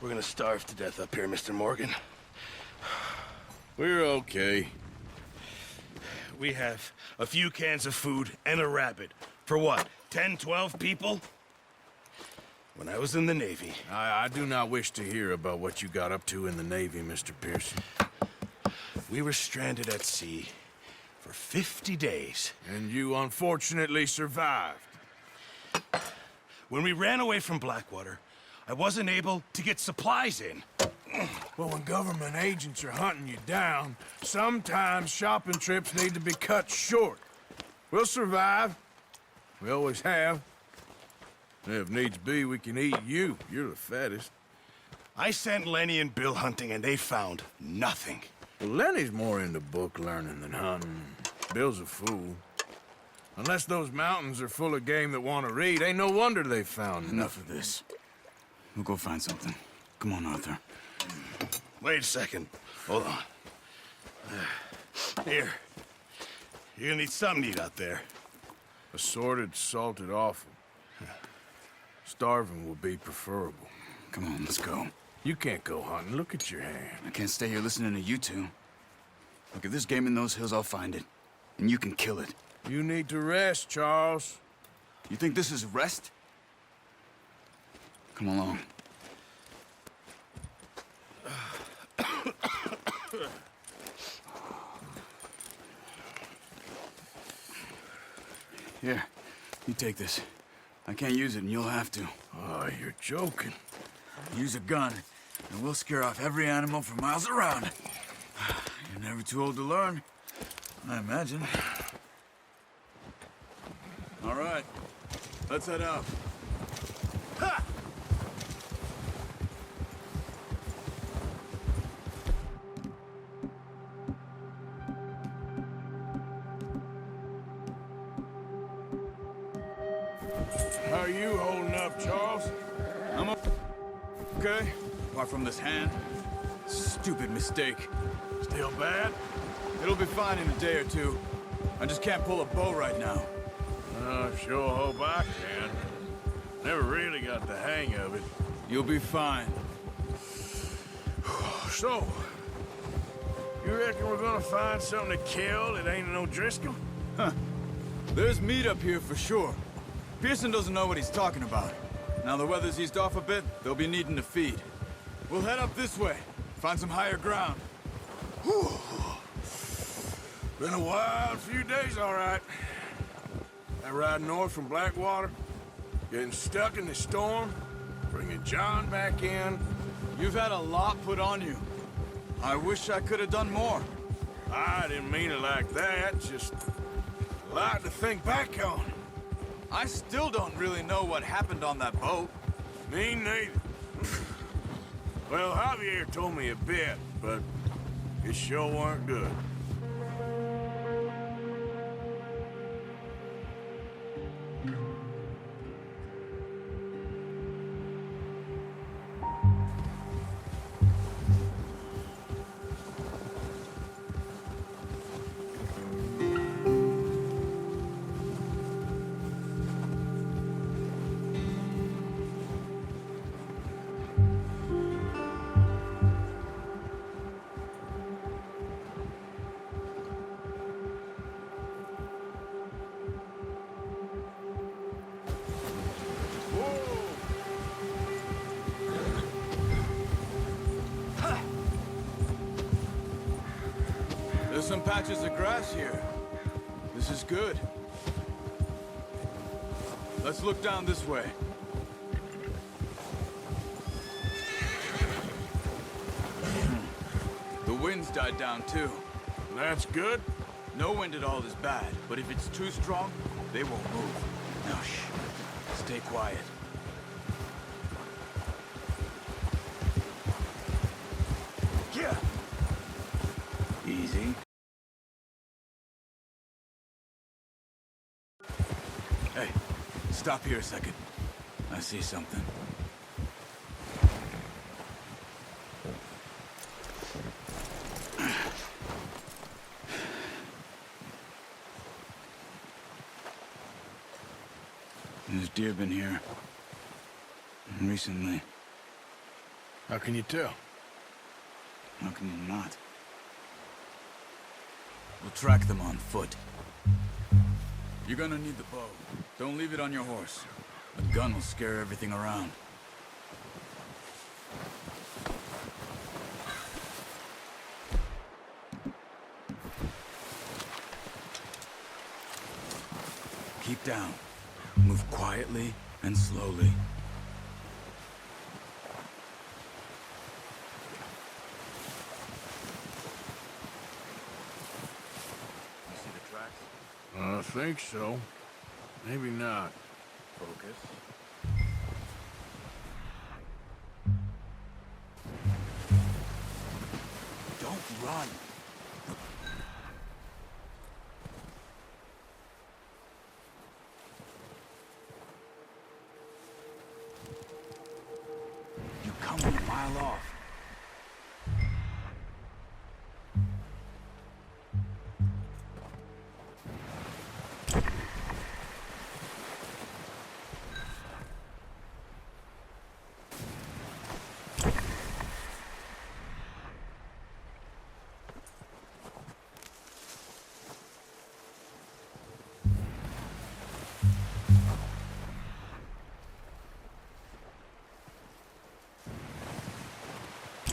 We're gonna starve to death up here, Mr. Morgan. We're okay. We have a few cans of food and a rabbit. For what, 10, 12 people? When I was in the Navy... I do not wish to hear about what you got up to in the Navy, Mr. Pearson. We were stranded at sea for 50 days. And you unfortunately survived. When we ran away from Blackwater, I wasn't able to get supplies in. But when government agents are hunting you down, sometimes shopping trips need to be cut short. We'll survive. We always have. And if needs be, we can eat you. You're the fattest. I sent Lenny and Bill hunting, and they found nothing. Well, Lenny's more into book learning than hunting. Bill's a fool. Unless those mountains are full of game that want to read, ain't no wonder they found Enough of this. We'll go find something. Come on, Arthur. Wait a second. Hold on. Here. You're gonna need something to eat out there. Assorted, salted offal. Starving will be preferable. Come on, let's go. You can't go hunting. Look at your hand. I can't stay here listening to you two. Look, if there's game in those hills, I'll find it. And you can kill it. You need to rest, Charles. You think this is rest? Come along. Here, you take this. I can't use it, and you'll have to. Oh, you're joking. Use a gun, and we'll scare off every animal for miles around. You're never too old to learn, I imagine. All right, let's head out. Ha! How are you holding up, Charles? I'm okay, apart from this hand. Stupid mistake. Still bad? It'll be fine in a day or two. I just can't pull a bow right now. Sure hope I can. Never really got the hang of it. You'll be fine. So, you reckon we're gonna find something to kill that ain't no Driscoll? Huh. There's meat up here for sure. Pearson doesn't know what he's talking about. Now the weather's eased off a bit, they'll be needing to feed. We'll head up this way, find some higher ground. Whew. Been a wild few days, all right. That ride north from Blackwater, getting stuck in the storm, bringing John back in. You've had a lot put on you. I wish I could have done more. I didn't mean it like that, just a lot to think back on. I still don't really know what happened on that boat. Me neither. Well, Javier told me a bit, but it sure weren't good. There's some patches of grass here. This is good. Let's look down this way. The wind's died down too. That's good. No wind at all is bad, but if it's too strong, they won't move. Now shh. Stay quiet. Yeah. Easy. Hey, stop here a second. I see something. There's deer been here. Recently. How can you tell? How can you not? We'll track them on foot. You're gonna need the bow. Don't leave it on your horse. A gun will scare everything around. Keep down. Move quietly and slowly. You see the tracks? I think so. Maybe not. Focus. Don't run. You come a mile off.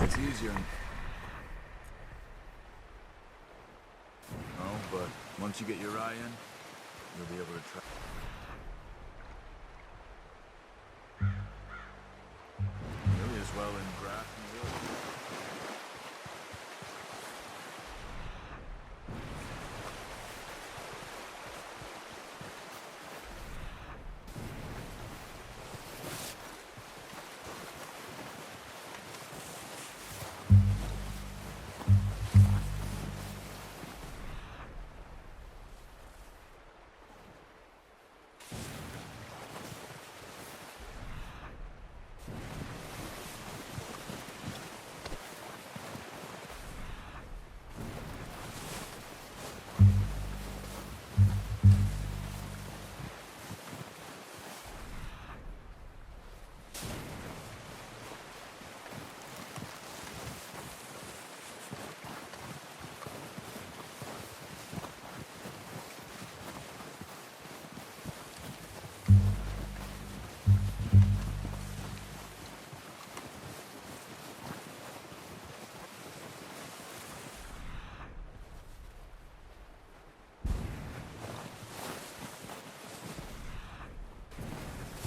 It's easier. Oh, but once you get your eye in, you'll be able to try. Really as well in grass and wood.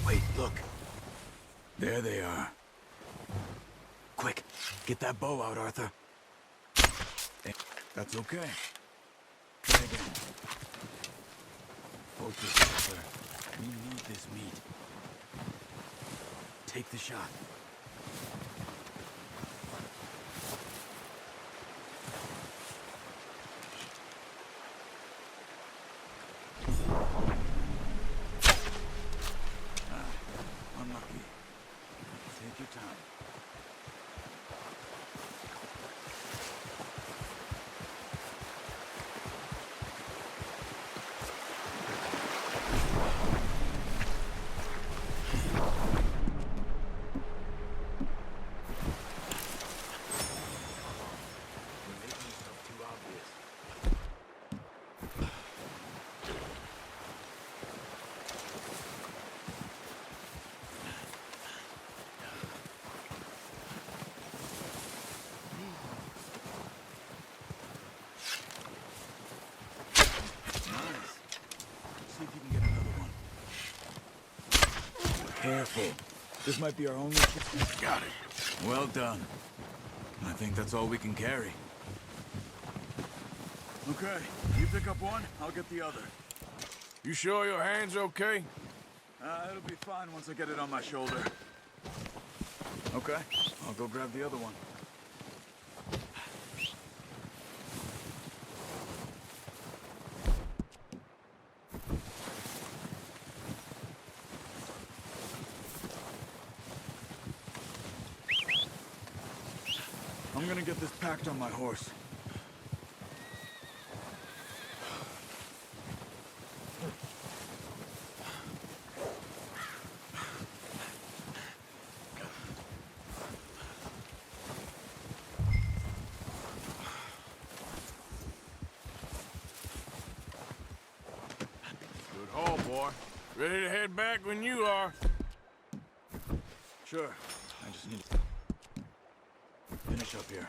Wait, look. There they are. Quick, get that bow out, Arthur. That's okay. Try again. Focus, Arthur. We need this meat. Take the shot. Unlucky. Take your time. You're making yourself too obvious. Nice. See if you can get another one. Careful. This might be our only chance. Got it. Well done. I think that's all we can carry. Okay, you pick up one, I'll get the other. You sure your hand's okay? It'll be fine once I get it on my shoulder. Okay, I'll go grab the other one. I'm gonna get this packed on my horse. Oh, boy. Ready to head back when you are. Sure. I just need to finish up here.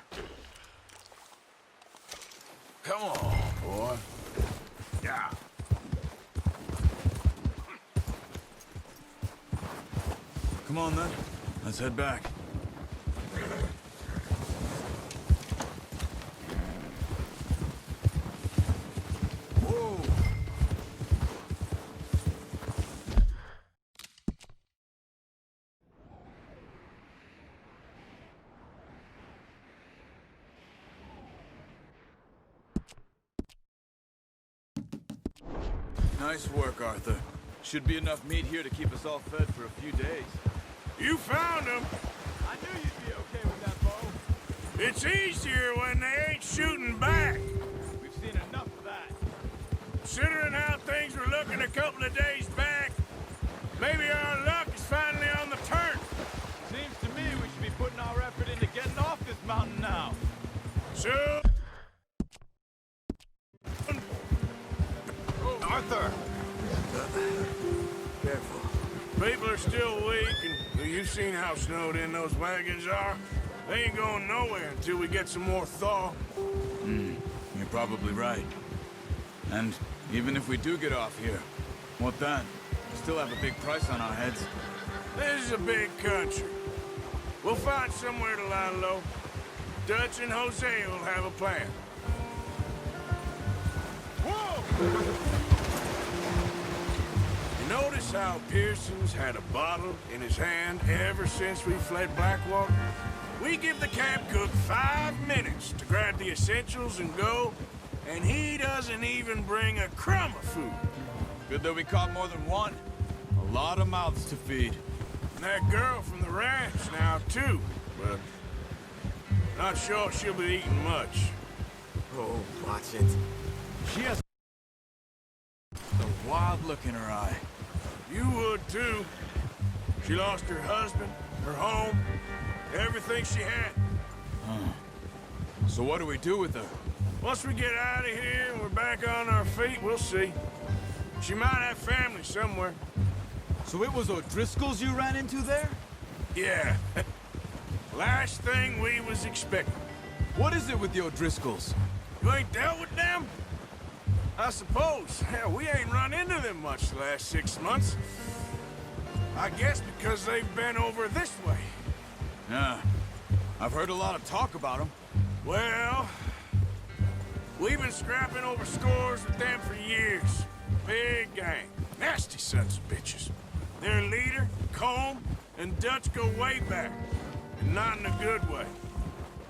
Come on, boy. Yeah. Come on, then. Let's head back. Whoa! Nice work, Arthur. Should be enough meat here to keep us all fed for a few days. You found him. I knew you'd be okay with that bow. It's easier when they ain't shooting back. We've seen enough of that. Considering how things were looking a couple of days back, maybe our luck is finally on the turn. Seems to me we should be putting our effort into getting off this mountain now. So... Arthur! Careful. People are still weak, and you've seen how snowed in those wagons are. They ain't going nowhere until we get some more thaw. You're probably right. And even if we do get off here, what then? We still have a big price on our heads. This is a big country. We'll find somewhere to lie low. Dutch and Jose will have a plan. Whoa! You notice how Pearson's had a bottle in his hand ever since we fled Blackwater? We give the camp cook 5 minutes to grab the essentials and go, and he doesn't even bring a crumb of food. Good that we caught more than one. A lot of mouths to feed. And that girl from the ranch now, too, but not sure she'll be eating much. Oh, watch it. She has a wild look in her eye. You would, too. She lost her husband, her home, everything she had. So what do we do with her? Once we get out of here and we're back on our feet, we'll see. She might have family somewhere. So it was O'Driscoll's you ran into there? Yeah. Last thing we was expecting. What is it with the O'Driscolls? You ain't dealt with them? I suppose. Hell, we ain't run into them much the last 6 months. I guess because they've been over this way. Yeah. I've heard a lot of talk about them. Well, we've been scrapping over scores with them for years. Big gang. Nasty sons of bitches. Their leader, Combe, and Dutch go way back. And not in a good way.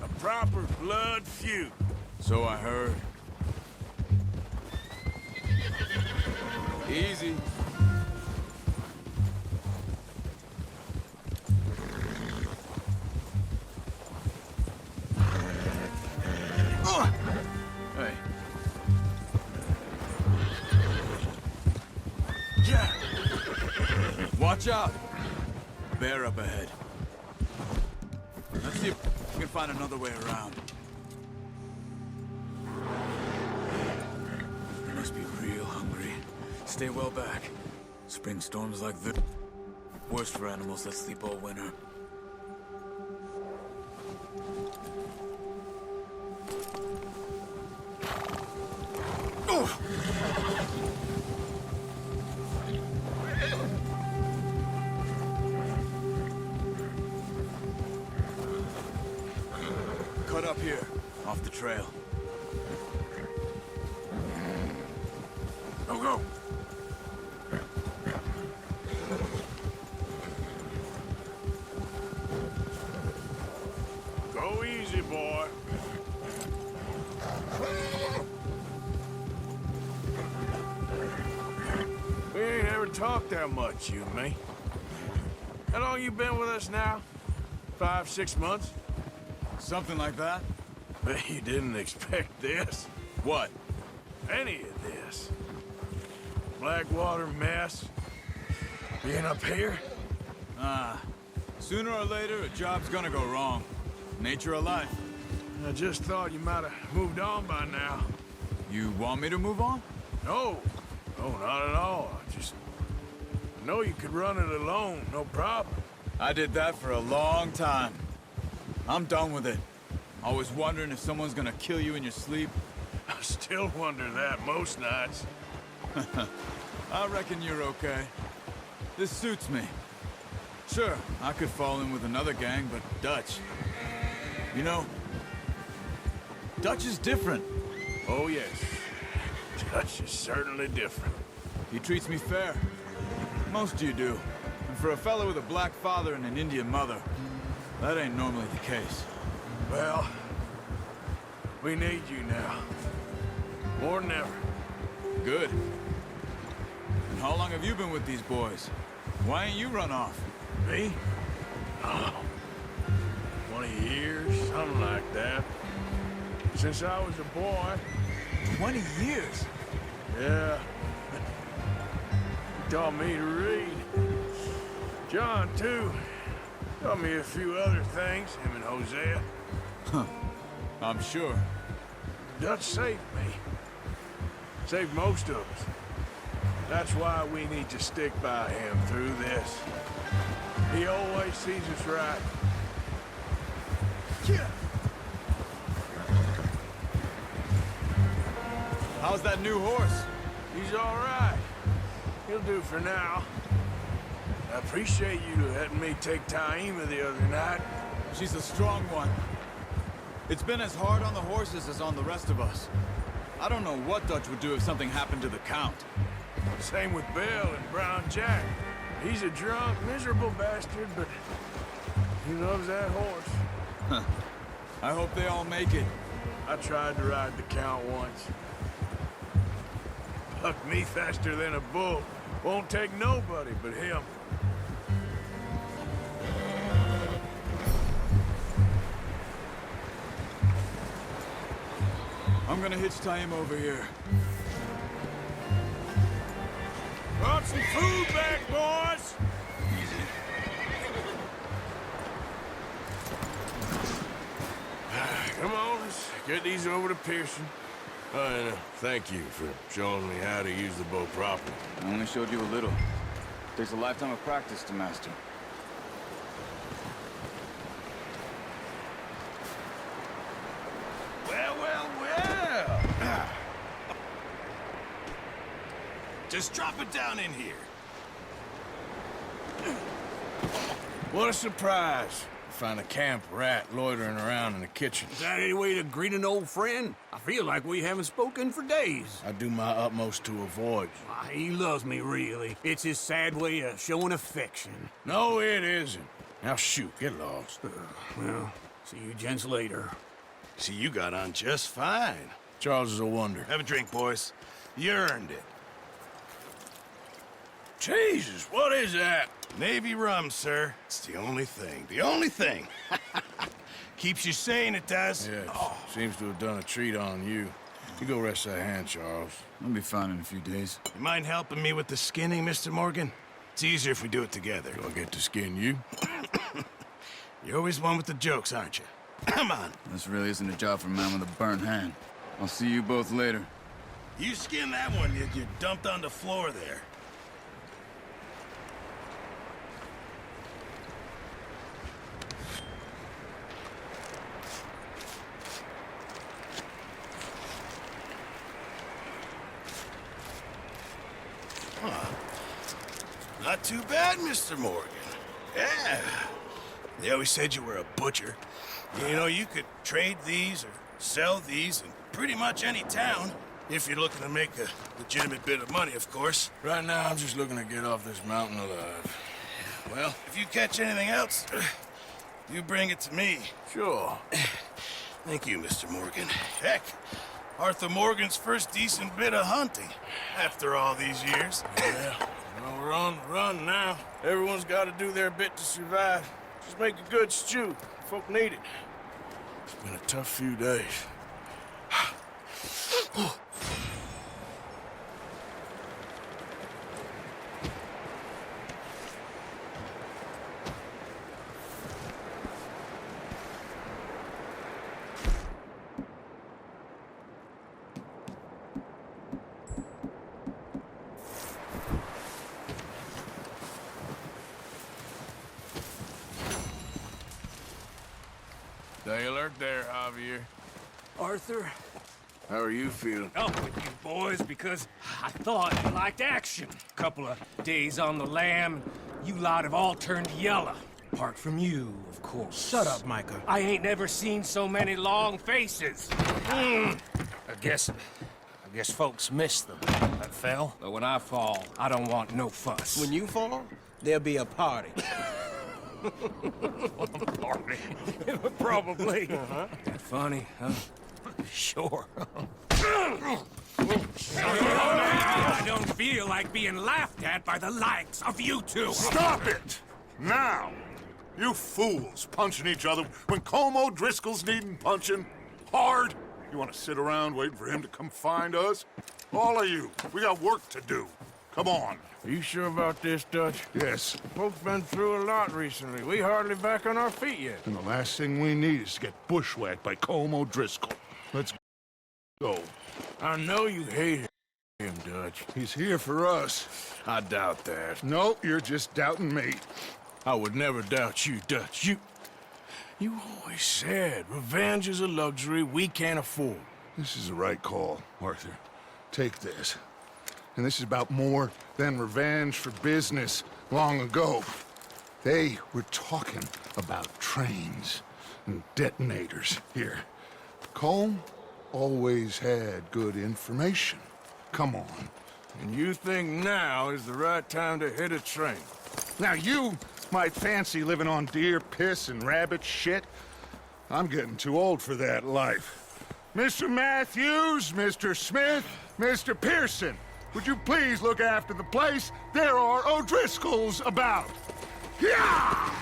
A proper blood feud. So I heard. Easy. Hey. Yeah. Watch out! Bear up ahead. Let's see if we can find another way around. They must be real hungry. Stay well back. Spring storms like this. Worst for animals that sleep all winter. Cut up here, off the trail. Go, go. Go easy, boy. We ain't ever talked that much, you and me. How long you been with us now? 5, 6 months? Something like that? Bet you didn't expect this. What? Any of this. Blackwater mess. Being up here? Sooner or later, a job's gonna go wrong. Nature of life. I just thought you might have moved on by now. You want me to move on? No. Oh, not at all. I just know you could run it alone, no problem. I did that for a long time. I'm done with it. Always wondering if someone's gonna kill you in your sleep. I still wonder that most nights. I reckon you're okay. This suits me. Sure, I could fall in with another gang, but Dutch... You know, Dutch is different. Oh, yes. Dutch is certainly different. He treats me fair. Most of you do. And for a fella with a black father and an Indian mother, that ain't normally the case. Well, we need you now. More than ever. Good. And how long have you been with these boys? Why ain't you run off? Me? Oh, 20 years, something like that. Since I was a boy. 20 years? Yeah. He taught me to read. John, too. Taught me a few other things, him and Hosea. Huh. I'm sure. Dutch saved me. Saved most of us. That's why we need to stick by him through this. He always sees us right. Yeah. How's that new horse? He's all right. He'll do for now. I appreciate you letting me take Taima the other night. She's a strong one. It's been as hard on the horses as on the rest of us. I don't know what Dutch would do if something happened to the Count. Same with Bill and Brown Jack. He's a drunk, miserable bastard, but he loves that horse. Huh. I hope they all make it. I tried to ride the Count once. Bucked me faster than a bull. Won't take nobody but him. I'm gonna hitch Taima over here. Brought some food back, boys! Come on, let's get these over to Pearson. And thank you for showing me how to use the bow properly. I only showed you a little. Takes a lifetime of practice to master. Well, well, well. Just drop it down in here. What a surprise. Find a camp rat loitering around in the kitchen. Is that any way to greet an old friend? I feel like we haven't spoken for days. I do my utmost to avoid you. Why, he loves me, really. It's his sad way of showing affection. No, it isn't. Now shoot, get lost. Well, see you gents later. See, you got on just fine. Charles is a wonder. Have a drink, boys. You earned it. Jesus, what is that? Navy rum, sir. It's the only thing. The only thing. Keeps you sane, it does. Yes, seems to have done a treat on you. You go rest that hand, Charles. I'll be fine in a few days. You mind helping me with the skinning, Mr. Morgan? It's easier if we do it together. Do I get to skin you? You're always one with the jokes, aren't you? Come on. This really isn't a job for a man with a burnt hand. I'll see you both later. You skin that one you dumped on the floor there. Not too bad, Mr. Morgan. Yeah. They always said you were a butcher. You know, you could trade these or sell these in pretty much any town. If you're looking to make a legitimate bit of money, of course. Right now, I'm just looking to get off this mountain alive. Well, if you catch anything else, you bring it to me. Sure. Thank you, Mr. Morgan. Heck, Arthur Morgan's first decent bit of hunting after all these years. Yeah. Well, we're on the run now. Everyone's got to do their bit to survive. Just make a good stew. Folk need it. It's been a tough few days. Javier. Arthur, How are you feeling? Up with you boys because I thought you liked action. Couple of days on the lam, you lot have all turned yellow. Apart from you, of course. Shut up, Micah. I ain't never seen so many long faces. I guess folks miss them. That fell. But when I fall, I don't want no fuss. When you fall, there'll be a party. Party. Probably. That funny, huh? Sure. I don't feel like being laughed at by the likes of you two. Stop it! Now! You fools punching each other when Como Driscoll's needing punching. Hard! You want to sit around waiting for him to come find us? All of you, we got work to do. Come on. Are you sure about this, Dutch? Yes, Folks been through a lot recently. We hardly back on our feet yet. and the last thing we need is to get bushwhacked by Como Driscoll. Let's go. I know you hate him, Dutch. He's here for us. I doubt that. No, you're just doubting me. I would never doubt you, Dutch. You always said revenge is a luxury we can't afford. This is the right call, Arthur. Take this. And this is about more than revenge for business long ago. They were talking about trains and detonators here. Colm always had good information. Come on. And you think now is the right time to hit a train? Now you might fancy living on deer piss and rabbit shit. I'm getting too old for that life. Mr. Matthews, Mr. Smith, Mr. Pearson, would you please look after the place? There are O'Driscolls about. Yeah!